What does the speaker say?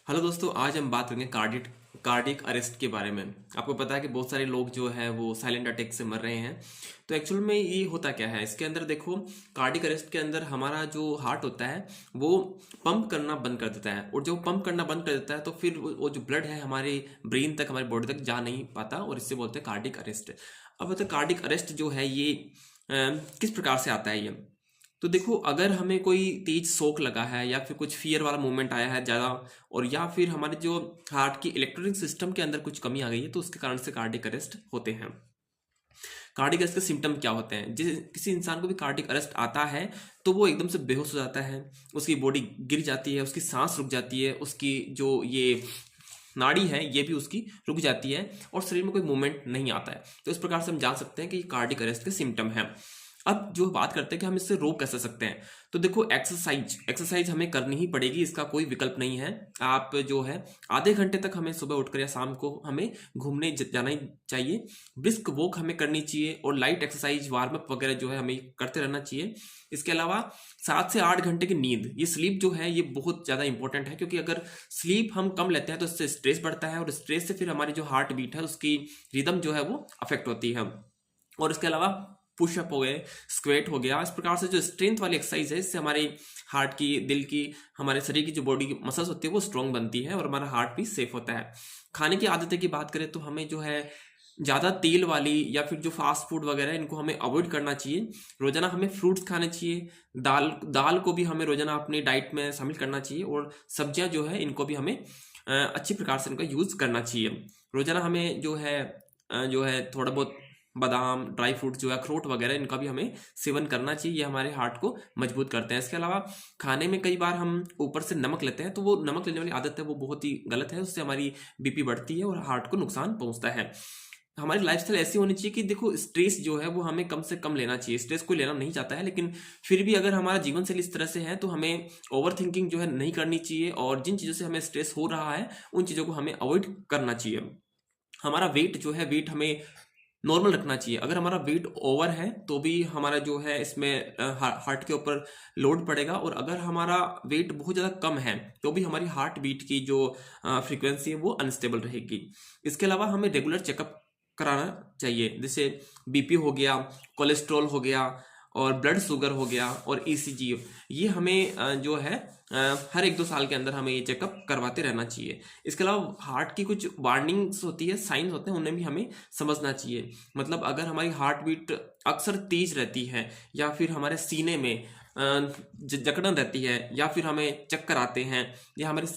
Hello दोस्तों, आज हम बात करेंगे कार्डियक अरेस्ट के बारे में। आपको पता है कि बहुत सारे लोग जो है वो साइलेंट अटैक से मर रहे हैं। तो एक्चुअल में ये होता क्या है, इसके अंदर देखो, कार्डियक अरेस्ट के अंदर हमारा जो हार्ट होता है वो पंप करना बंद कर देता है, और जब पंप करना बंद कर देता है तो फिर वो जो ब्लड है हमारे ब्रेन तक, हमारी बॉडी तक जा नहीं पाता, और इससे बोलते हैं कार्डियक अरेस्ट। अब बताए कार्डियक अरेस्ट जो है ये किस प्रकार से आता है ये। तो देखो, अगर हमें कोई तेज शॉक लगा है या फिर कुछ फियर वाला मूवमेंट आया है ज़्यादा, और या फिर हमारे जो हार्ट की इलेक्ट्रॉनिक सिस्टम के अंदर कुछ कमी आ गई है, तो उसके कारण से कार्डियक अरेस्ट होते हैं। कार्डियक अरेस्ट के सिम्टम क्या होते हैं? जिस किसी इंसान को भी कार्डियक अरेस्ट आता है तो वो एकदम से बेहोश हो जाता है, उसकी बॉडी गिर जाती है, उसकी सांस रुक जाती है, उसकी जो ये नाड़ी है ये भी उसकी रुक जाती है, और शरीर में कोई मूवमेंट नहीं आता है। तो इस प्रकार से हम जान सकते हैं कि ये कार्डियक अरेस्ट के सिम्टम है। अब जो बात करते हैं कि हम इससे रोक कैसे सकते हैं, तो देखो, एक्सरसाइज हमें करनी ही पड़ेगी, इसका कोई विकल्प नहीं है। आप जो है आधे घंटे तक हमें सुबह उठकर या शाम को हमें घूमने जाना ही चाहिए। ब्रिस्क वॉक हमें करनी चाहिए, और लाइट एक्सरसाइज वार्म अप वगैरह जो है हमें करते रहना चाहिए। इसके अलावा 7 से 8 घंटे की नींद, ये स्लीप जो है ये बहुत ज़्यादा इंपॉर्टेंट है, क्योंकि अगर स्लीप हम कम लेते हैं तो इससे स्ट्रेस बढ़ता है, और स्ट्रेस से फिर हमारी जो हार्ट बीट है उसकी रिदम जो है वो अफेक्ट होती है। और इसके अलावा पुशअप हो गए, स्क्वेट हो गया, इस प्रकार से जो स्ट्रेंथ वाली एक्सरसाइज है, इससे हमारे हार्ट की, दिल की, हमारे शरीर की जो बॉडी की मसल्स होती है वो स्ट्रांग बनती है, और हमारा हार्ट भी सेफ होता है। खाने की आदतें की बात करें तो हमें जो है ज़्यादा तेल वाली या फिर जो फास्ट फूड वगैरह है इनको हमें अवॉइड करना चाहिए। रोजाना हमें फ्रूट्स खाने चाहिए, दाल दाल को भी हमें रोजाना अपनी डाइट में शामिल करना चाहिए, और सब्जियां जो है इनको भी हमें अच्छी प्रकार से इनका यूज़ करना चाहिए। रोजाना हमें जो है थोड़ा बहुत बादाम, ड्राई फ्रूट जो है, अखरोट वगैरह, इनका भी हमें सेवन करना चाहिए, ये हमारे हार्ट को मजबूत करते हैं। इसके अलावा खाने में कई बार हम ऊपर से नमक लेते हैं, तो वो नमक लेने वाली आदत है वो बहुत ही गलत है, उससे हमारी बीपी बढ़ती है और हार्ट को नुकसान पहुंचता है। हमारी लाइफस्टाइल ऐसी होनी चाहिए कि देखो, स्ट्रेस जो है वो हमें कम से कम लेना चाहिए। स्ट्रेस कोई लेना नहीं चाहता है, लेकिन फिर भी अगर हमारा जीवन शैली इस तरह से है तो हमें ओवर थिंकिंग जो है नहीं करनी चाहिए, और जिन चीज़ों से हमें स्ट्रेस हो रहा है उन चीज़ों को हमें अवॉइड करना चाहिए। हमारा वेट जो है, वेट हमें नॉर्मल रखना चाहिए। अगर हमारा वेट ओवर है तो भी हमारा जो है इसमें हार्ट के ऊपर लोड पड़ेगा, और अगर हमारा वेट बहुत ज़्यादा कम है तो भी हमारी हार्ट बीट की जो फ्रीक्वेंसी है वो अनस्टेबल रहेगी। इसके अलावा हमें रेगुलर चेकअप कराना चाहिए, जैसे बीपी हो गया, कोलेस्ट्रॉल हो गया, और ब्लड शुगर हो गया, और ईसीजी। ये हमें जो है हर 1-2 साल के अंदर हमें ये चेकअप करवाते रहना चाहिए। इसके अलावा हार्ट की कुछ वार्निंग्स होती है, साइंस होते हैं, उन्हें भी हमें समझना चाहिए। मतलब अगर हमारी हार्ट बीट अक्सर तेज रहती है, या फिर हमारे सीने में जकड़न रहती है, या फिर हमें चक्कर आते हैं, या हमारे